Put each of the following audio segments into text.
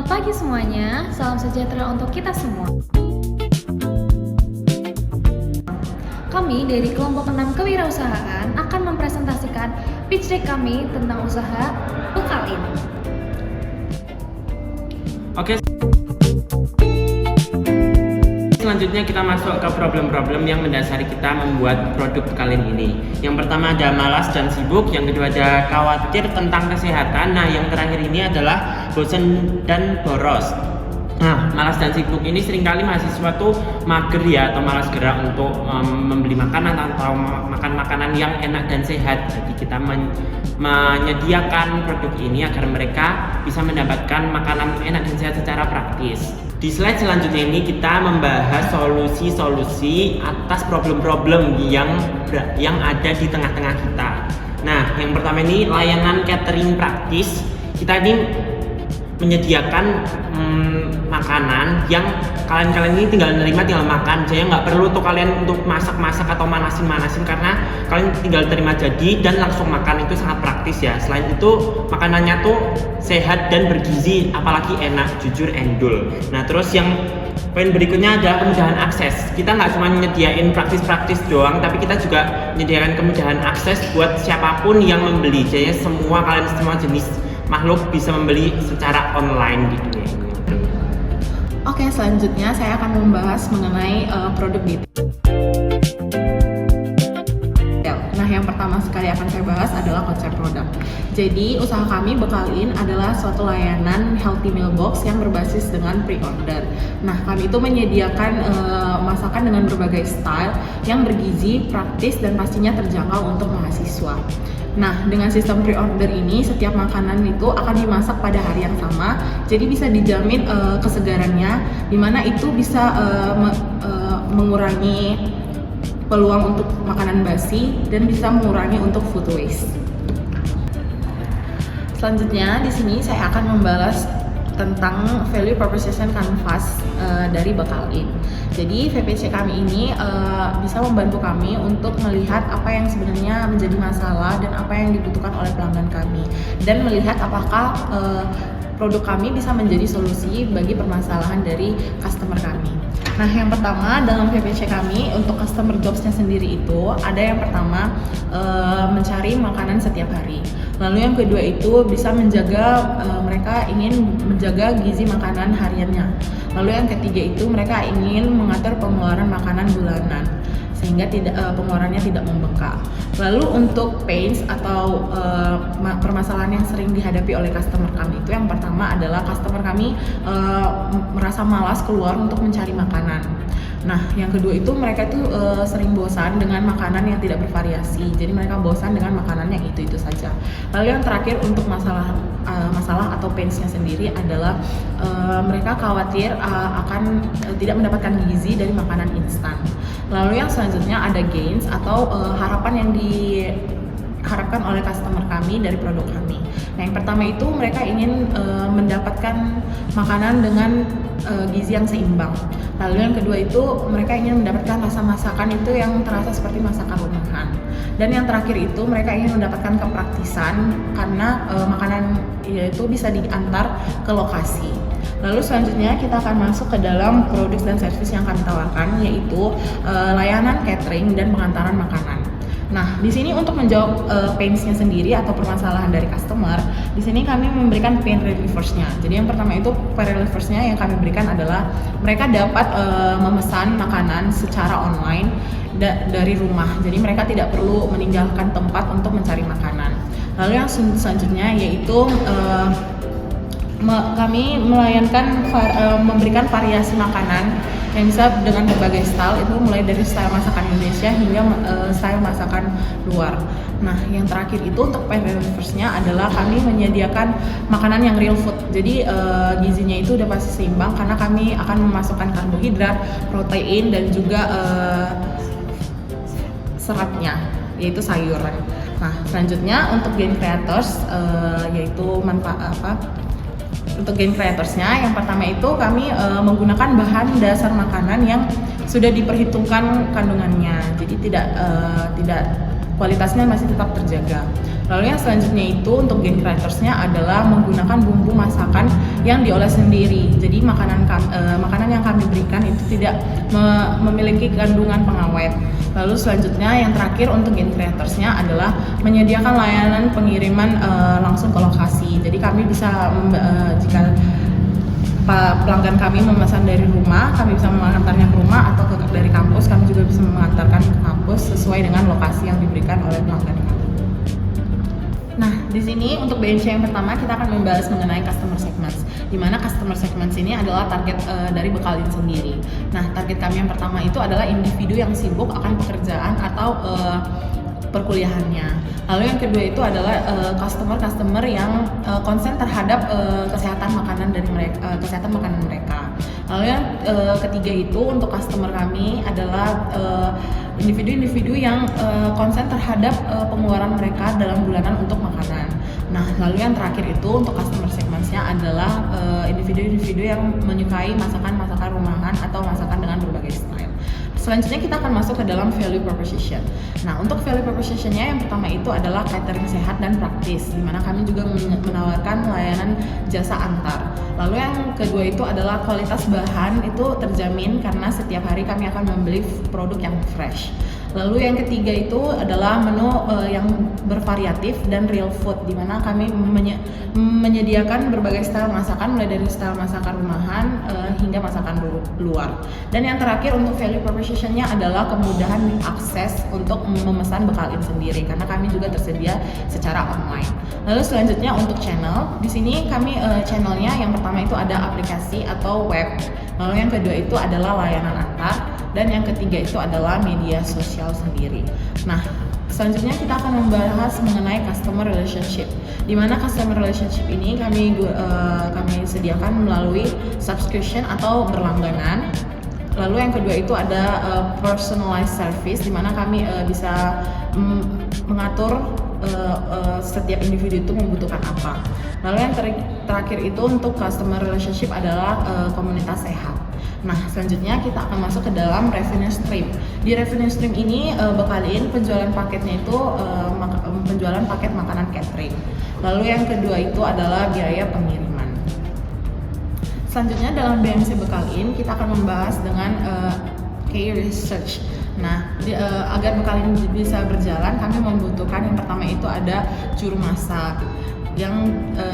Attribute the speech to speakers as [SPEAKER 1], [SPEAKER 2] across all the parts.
[SPEAKER 1] Selamat pagi semuanya, salam sejahtera untuk kita semua. Kami dari kelompok 6 kewirausahaan akan mempresentasikan pitch deck kami tentang usaha Bekalin.
[SPEAKER 2] Oke, selanjutnya kita masuk ke problem-problem yang mendasari kita membuat produk kalian ini. Yang pertama ada malas dan sibuk, yang kedua ada khawatir tentang kesehatan, nah yang terakhir ini adalah bosan dan boros. Nah, malas dan sibuk ini seringkali mahasiswa tuh mager ya, atau malas gerak untuk membeli makanan atau makan makanan yang enak dan sehat. Jadi kita menyediakan produk ini agar mereka bisa mendapatkan makanan enak dan sehat secara praktis. Di slide selanjutnya ini kita membahas solusi-solusi atas problem-problem yang ada di tengah-tengah kita. Nah, yang pertama ini layanan catering praktis. Kita ini menyediakan makanan yang kalian ini tinggal makan, jadi nggak perlu tuh kalian untuk masak atau manasin karena kalian tinggal terima jadi dan langsung makan. Itu sangat praktis ya. Selain itu makanannya tuh sehat dan bergizi, apalagi enak, jujur endul. Nah, terus yang poin berikutnya ada kemudahan akses. Kita nggak cuma nyediain praktis doang, tapi kita juga menyediakan kemudahan akses buat siapapun yang membeli. Jadi kalian semua jenis makhluk bisa membeli secara online di dunia ini.
[SPEAKER 3] Oke, selanjutnya saya akan membahas mengenai produk detail. Nah, yang pertama sekali akan saya bahas adalah konsep produk. Jadi, usaha kami Bekalin adalah suatu layanan healthy meal box yang berbasis dengan pre-order. Nah, kami itu menyediakan masakan dengan berbagai style yang bergizi, praktis, dan pastinya terjangkau untuk mahasiswa. Nah, dengan sistem pre-order ini, setiap makanan itu akan dimasak pada hari yang sama, jadi bisa dijamin kesegarannya, dimana itu bisa mengurangi peluang untuk makanan basi dan bisa mengurangi untuk food waste. Selanjutnya, di sini saya akan membalas tentang value proposition canvas dari Bekalin. Jadi VPC kami ini bisa membantu kami untuk melihat apa yang sebenarnya menjadi masalah dan apa yang dibutuhkan oleh pelanggan kami, dan melihat apakah produk kami bisa menjadi solusi bagi permasalahan dari customer kami. Nah, yang pertama dalam VPC kami untuk customer jobs-nya sendiri itu ada yang pertama mencari makanan setiap hari. Lalu yang kedua itu bisa menjaga mereka ingin menjaga gizi makanan hariannya. Lalu yang ketiga itu mereka ingin mengatur pengeluaran makanan bulanan sehingga pengeluarannya tidak membengkak. Lalu untuk pains atau permasalahan yang sering dihadapi oleh customer kami itu yang pertama adalah customer kami merasa malas keluar untuk mencari makanan. Nah, yang kedua itu mereka itu sering bosan dengan makanan yang tidak bervariasi. Jadi mereka bosan dengan makanan yang itu saja. Lalu yang terakhir untuk masalah atau pains-nya sendiri adalah mereka khawatir akan tidak mendapatkan gizi dari makanan instan. Lalu yang selanjutnya ada gains atau harapan yang diharapkan oleh customer kami dari produk kami. Nah, yang pertama itu mereka ingin mendapatkan makanan dengan gizi yang seimbang. Lalu yang kedua itu mereka ingin mendapatkan rasa masakan itu yang terasa seperti masakan rumahan. Dan yang terakhir itu mereka ingin mendapatkan kepraktisan karena makanan itu bisa diantar ke lokasi. Lalu selanjutnya kita akan masuk ke dalam produk dan service yang kami tawarkan, yaitu layanan catering dan pengantaran makanan. Nah, di sini untuk menjawab pains-nya sendiri atau permasalahan dari customer, di sini kami memberikan pain relievers-nya. Jadi yang pertama itu pain relievers-nya yang kami berikan adalah mereka dapat memesan makanan secara online dari rumah. Jadi mereka tidak perlu meninggalkan tempat untuk mencari makanan. Lalu yang selanjutnya yaitu kami memberikan variasi makanan yang bisa dengan berbagai style, itu mulai dari style masakan Indonesia hingga style masakan luar. Nah, yang terakhir itu untuk pain relievers-nya adalah kami menyediakan makanan yang real food. Jadi gizinya itu udah pasti seimbang karena kami akan memasukkan karbohidrat, protein, dan juga seratnya, yaitu sayuran. Nah, selanjutnya untuk gain creators yaitu untuk gain creatorsnya, yang pertama itu kami menggunakan bahan dasar makanan yang sudah diperhitungkan kandungannya, jadi tidak kualitasnya masih tetap terjaga. Lalu yang selanjutnya itu untuk gain creatorsnya adalah menggunakan bumbu masakan yang diolah sendiri. Jadi makanan yang kami berikan itu tidak memiliki kandungan pengawet. Lalu selanjutnya yang terakhir untuk gain creatorsnya adalah menyediakan layanan pengiriman langsung ke lokasi. Jadi kami bisa jika pelanggan kami memesan dari rumah, kami bisa mengantarnya ke rumah, atau dari kampus kami juga bisa mengantarkan ke kampus sesuai dengan lokasi yang diberikan oleh pelanggan kami. Nah, di sini untuk BNC yang pertama kita akan membahas mengenai customer segments, di mana customer segments ini adalah target dari Bekalin sendiri. Nah, target kami yang pertama itu adalah individu yang sibuk akan pekerjaan atau perkuliahannya. Lalu yang kedua itu adalah customer yang konsen terhadap kesehatan makanan mereka. Lalu yang ketiga itu untuk customer kami adalah individu-individu yang konsen terhadap pengeluaran mereka dalam bulanan untuk makanan. Nah, lalu yang terakhir itu untuk customer segmentsnya adalah individu-individu yang menyukai masakan-masakan rumahan atau masakan dengan berbagai style. Selanjutnya kita akan masuk ke dalam value proposition. Nah, untuk value propositionnya yang pertama itu adalah catering sehat dan praktis, di mana kami juga menawarkan layanan jasa antar. Lalu yang kedua itu adalah kualitas bahan itu terjamin karena setiap hari kami akan membeli produk yang fresh. Lalu yang ketiga itu adalah menu yang bervariatif dan real food, di mana kami menyediakan berbagai style masakan, mulai dari style masakan rumahan hingga masakan luar. Dan yang terakhir untuk value propositionnya adalah kemudahan akses untuk memesan Bekalin sendiri, karena kami juga tersedia secara online. Lalu selanjutnya untuk channel, di sini kami channelnya yang pertama itu ada aplikasi atau web. Lalu yang kedua itu adalah layanan antar, dan yang ketiga itu adalah media sosial sendiri. Nah, selanjutnya kita akan membahas mengenai customer relationship, di mana customer relationship ini kami sediakan melalui subscription atau berlangganan. Lalu yang kedua itu ada personalized service, di mana kami bisa mengatur setiap individu itu membutuhkan apa. Lalu yang terakhir itu untuk customer relationship adalah komunitas sehat. Nah, selanjutnya kita akan masuk ke dalam revenue stream. Di revenue stream ini Bekalin penjualan paketnya itu penjualan paket makanan catering. Lalu yang kedua itu adalah biaya pengiriman. Selanjutnya dalam BMC Bekalin kita akan membahas dengan key research. Nah, agar Bekalin bisa berjalan, kami membutuhkan yang pertama itu ada juru masak yang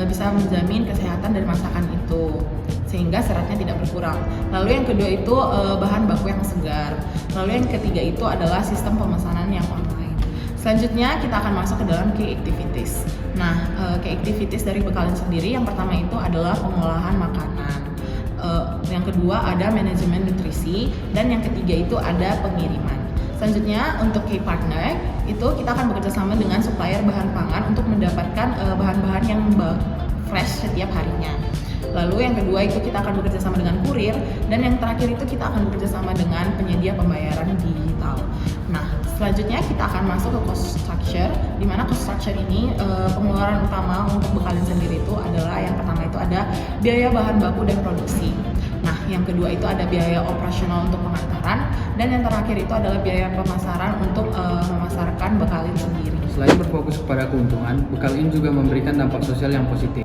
[SPEAKER 3] bisa menjamin kesehatan dari masakan itu sehingga seratnya tidak berkurang. Lalu yang kedua itu bahan baku yang segar. Lalu yang ketiga itu adalah sistem pemesanan yang online. Selanjutnya kita akan masuk ke dalam key activities. Nah, key activities dari Bekalin sendiri yang pertama itu adalah pengolahan makanan. Yang kedua ada manajemen nutrisi, dan yang ketiga itu ada pengiriman. Selanjutnya untuk key partner itu kita akan bekerja sama dengan supplier bahan pangan untuk mendapatkan bahan-bahan yang fresh setiap harinya. Lalu yang kedua itu kita akan bekerja sama dengan kurir, dan yang terakhir itu kita akan bekerja sama dengan penyedia pembayaran digital. Nah, selanjutnya kita akan masuk ke cost structure, di mana cost structure ini pengeluaran utama untuk Bekalin sendiri itu adalah yang pertama itu ada biaya bahan baku dan produksi. Nah, yang kedua itu ada biaya operasional untuk pengantaran, dan yang terakhir itu adalah biaya pemasaran untuk memasarkan Bekalin sendiri.
[SPEAKER 4] Selain berfokus kepada keuntungan, Bekalin juga memberikan dampak sosial yang positif.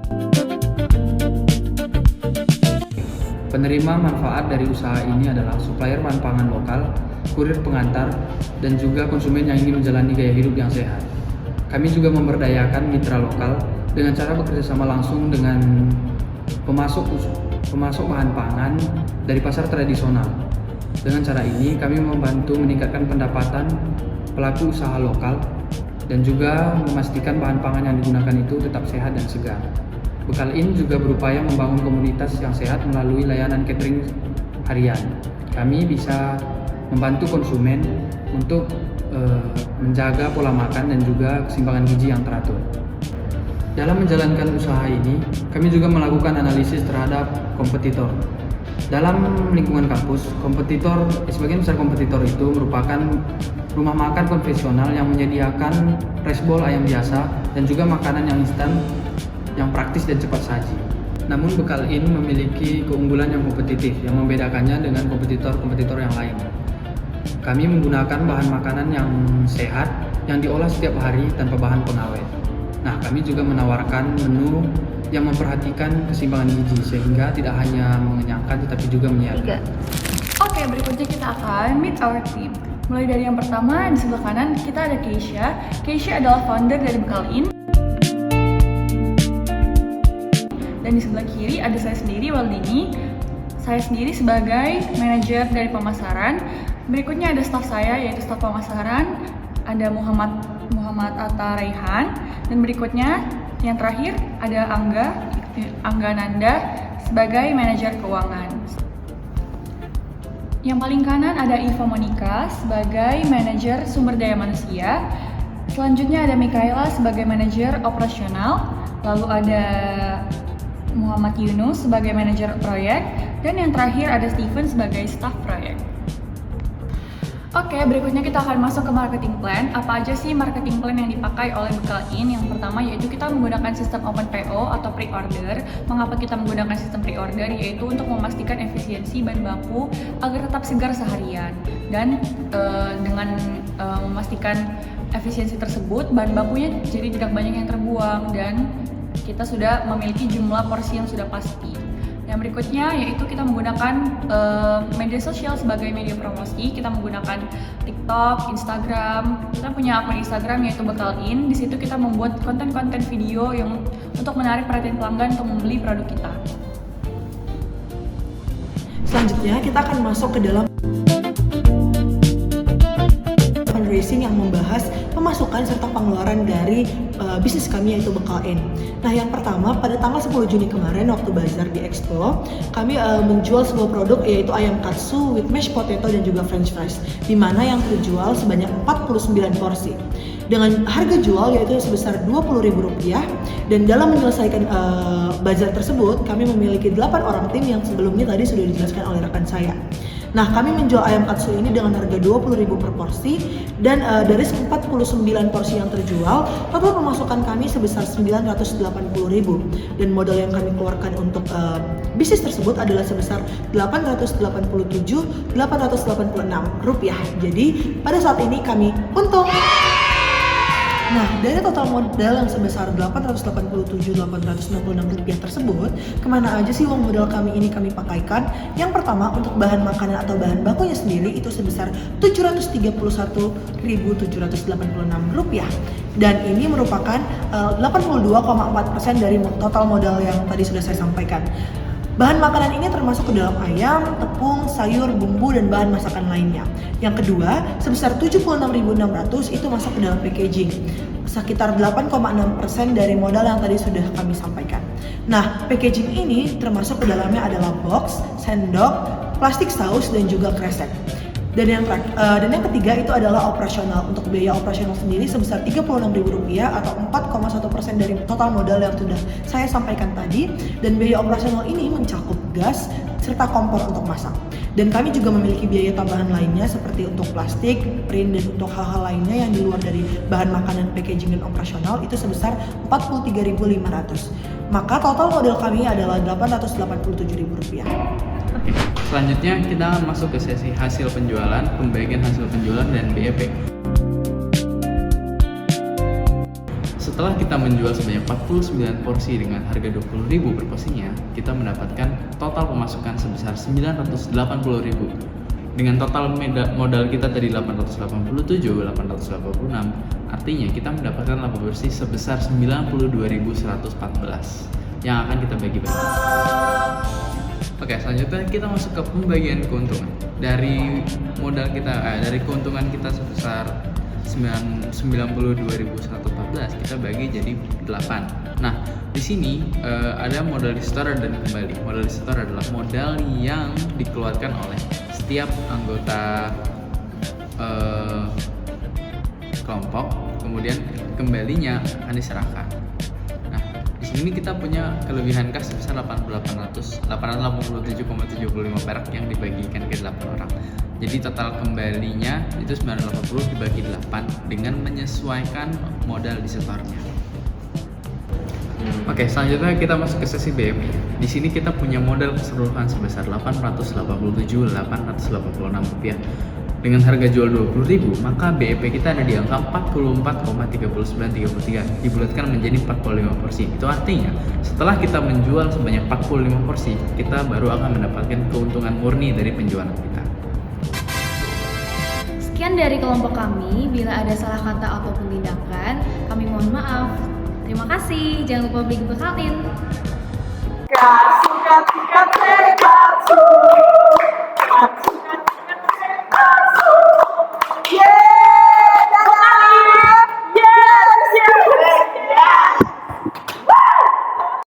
[SPEAKER 4] Penerima manfaat dari usaha ini adalah supplier bahan pangan lokal, kurir pengantar, dan juga konsumen yang ingin menjalani gaya hidup yang sehat. Kami juga memberdayakan mitra lokal dengan cara bekerja sama langsung dengan pemasok bahan pangan dari pasar tradisional. Dengan cara ini, kami membantu meningkatkan pendapatan pelaku usaha lokal dan juga memastikan bahan pangan yang digunakan itu tetap sehat dan segar. Bekalin juga berupaya membangun komunitas yang sehat melalui layanan catering harian. Kami bisa membantu konsumen untuk menjaga pola makan dan juga keseimbangan gizi yang teratur. Dalam menjalankan usaha ini, kami juga melakukan analisis terhadap kompetitor. Dalam lingkungan kampus, sebagian besar kompetitor itu merupakan rumah makan konvensional yang menyediakan rice bowl ayam biasa dan juga makanan yang instan, yang praktis dan cepat saji. Namun Bekalin memiliki keunggulan yang kompetitif yang membedakannya dengan kompetitor-kompetitor yang lain. Kami menggunakan bahan makanan yang sehat yang diolah setiap hari tanpa bahan pengawet. Nah, kami juga menawarkan menu yang memperhatikan keseimbangan gizi sehingga tidak hanya mengenyangkan tetapi juga menyehatkan.
[SPEAKER 5] Oke, berikutnya kita akan meet our team. Mulai dari yang pertama, di sebelah kanan kita ada Keisha. Keisha adalah founder dari Bekal In. Dan di sebelah kiri ada saya sendiri, Waldini. Saya sendiri sebagai manajer dari pemasaran. Berikutnya ada staf saya, yaitu staf pemasaran. Ada Muhammad Atta Raihan. Dan berikutnya yang terakhir ada Angga Nanda sebagai manajer keuangan. Yang paling kanan ada Iva Monica sebagai manajer sumber daya manusia. Selanjutnya ada Mikaela sebagai manajer operasional. Lalu ada Muhammad Yunus sebagai manajer proyek. Dan yang terakhir ada Steven sebagai staf proyek. Oke, berikutnya kita akan masuk ke marketing plan. Apa aja sih marketing plan yang dipakai oleh Bekal In? Yang pertama yaitu kita menggunakan sistem Open PO atau pre-order. Mengapa kita menggunakan sistem pre-order? Yaitu untuk memastikan efisiensi bahan baku agar tetap segar seharian. Dan dengan memastikan efisiensi tersebut, bahan bakunya jadi tidak banyak yang terbuang dan kita sudah memiliki jumlah porsi yang sudah pasti. Yang berikutnya yaitu kita menggunakan media sosial sebagai media promosi. Kita menggunakan TikTok, Instagram. Kita punya akun Instagram yaitu Bekal In. Di situ kita membuat konten-konten video yang untuk menarik perhatian pelanggan untuk membeli produk kita.
[SPEAKER 6] Selanjutnya kita akan masuk ke dalam fundraising yang membahas pemasukan serta pengeluaran dari bisnis kami yaitu Bekal In. Nah, yang pertama pada tanggal 10 Juni kemarin waktu bazar di Expo, kami menjual sebuah produk yaitu ayam katsu with mashed potato dan juga french fries, di mana yang terjual sebanyak 49 porsi. Dengan harga jual yaitu sebesar Rp20.000 dan dalam menyelesaikan bazar tersebut kami memiliki 8 orang tim yang sebelumnya tadi sudah dijelaskan oleh rekan saya. Nah, kami menjual ayam katsu ini dengan harga Rp20.000 per porsi dan dari 49 porsi yang terjual, total pemasukan kami sebesar Rp980.000 dan modal yang kami keluarkan untuk bisnis tersebut adalah sebesar Rp887.886. Jadi, pada saat ini kami untung. Nah, dari total modal yang sebesar Rp887.866 tersebut, kemana aja sih uang modal kami ini kami pakaikan? Yang pertama, untuk bahan makanan atau bahan bakunya sendiri itu sebesar Rp731.786. Dan ini merupakan 82,4% dari total modal yang tadi sudah saya sampaikan. Bahan makanan ini termasuk ke dalam ayam, tepung, sayur, bumbu, dan bahan masakan lainnya. Yang kedua, sebesar Rp76.600 itu masuk ke dalam packaging. Sekitar 8,6% dari modal yang tadi sudah kami sampaikan. Nah, packaging ini termasuk ke dalamnya adalah box, sendok, plastik saus, dan juga kresek. Dan yang ketiga itu adalah operasional. Untuk biaya operasional sendiri sebesar Rp36.000 atau 4,1% dari total modal yang sudah saya sampaikan tadi. Dan biaya operasional ini mencakup gas serta kompor untuk masak. Dan kami juga memiliki biaya tambahan lainnya seperti untuk plastik, print, dan untuk hal-hal lainnya yang di luar dari bahan makanan, packaging, dan operasional itu sebesar Rp43.500. Maka total modal kami adalah Rp887.000.
[SPEAKER 4] Selanjutnya kita akan masuk ke sesi hasil penjualan, pembagian hasil penjualan, dan BEP. Setelah kita menjual sebanyak 49 porsi dengan harga Rp20.000 per porsinya, kita mendapatkan total pemasukan sebesar Rp980.000. Dengan total modal kita tadi Rp887.886, artinya kita mendapatkan laba bersih sebesar Rp92.114 yang akan kita bagi. Oke, selanjutnya kita masuk ke pembagian keuntungan. Dari modal kita, dari keuntungan kita sebesar Rp92.114, kita bagi jadi 8. Nah, di sini ada modal disetor dan kembali. Modal disetor adalah modal yang dikeluarkan oleh setiap anggota kelompok, kemudian kembalinya akan diserahkan. Ini kita punya kelebihan kas sebesar 887,75 perak yang dibagikan ke 8 orang. Jadi total kembalinya itu 980 dibagi 8 dengan menyesuaikan modal disetornya. Oke, selanjutnya kita masuk ke sesi BEP. Di sini kita punya modal keseluruhan sebesar Rp887.886.
[SPEAKER 7] Dengan harga jual 20.000, maka BEP kita ada di angka 44,3933 dibulatkan menjadi 45 porsi. Itu artinya setelah kita menjual sebanyak 45 porsi, kita baru akan mendapatkan keuntungan murni dari penjualan kita.
[SPEAKER 1] Sekian dari kelompok kami. Bila ada salah kata ataupun tindakan, kami mohon maaf. Terima kasih. Jangan lupa beli bekalin.
[SPEAKER 8] Katsu, katsu, katsu, katsu.